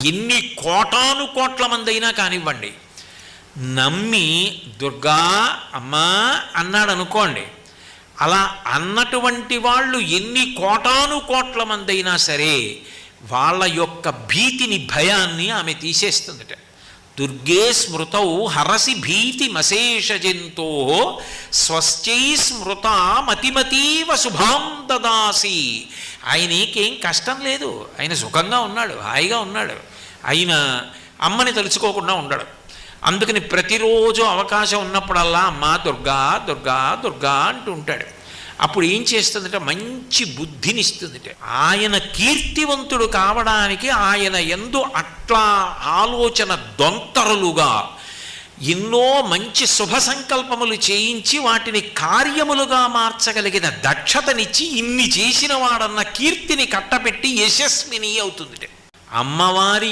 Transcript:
ఎన్ని కోటాను కోట్ల మంది అయినా కానివ్వండి, నమ్మి దుర్గా అమ్మా అన్నాడు అనుకోండి, అలా అన్నటువంటి వాళ్ళు ఎన్ని కోటాను కోట్ల మంది అయినా సరే వాళ్ళ యొక్క భీతిని, భయాన్ని ఆమె తీసేస్తుందట. దుర్గే స్మృతౌ హరసి భీతి మశేష జంతో స్వస్థై స్మృత మతిమతీవ శుభాం దదాసి. ఆయనకేం కష్టం లేదు, ఆయన సుఖంగా ఉన్నాడు, హాయిగా ఉన్నాడు. ఆయన అమ్మని తలుచుకోకుండా ఉండడు. అందుకని ప్రతిరోజు అవకాశం ఉన్నప్పుడల్లా అమ్మ దుర్గా దుర్గా దుర్గా అంటూ ఉంటాడు. అప్పుడు ఏం చేస్తుందంటే మంచి బుద్ధినిస్తుందిట. ఆయన కీర్తివంతుడు కావడానికి ఆయన యందు అట్లా ఆలోచన దొంతరులుగా ఎన్నో మంచి శుభ సంకల్పములు చేయించి వాటిని కార్యములుగా మార్చగలిగిన దక్షతనిచ్చి ఇన్ని చేసిన వాడన్న కీర్తిని కట్టబెట్టి యశస్విని అవుతుందిట. అమ్మవారి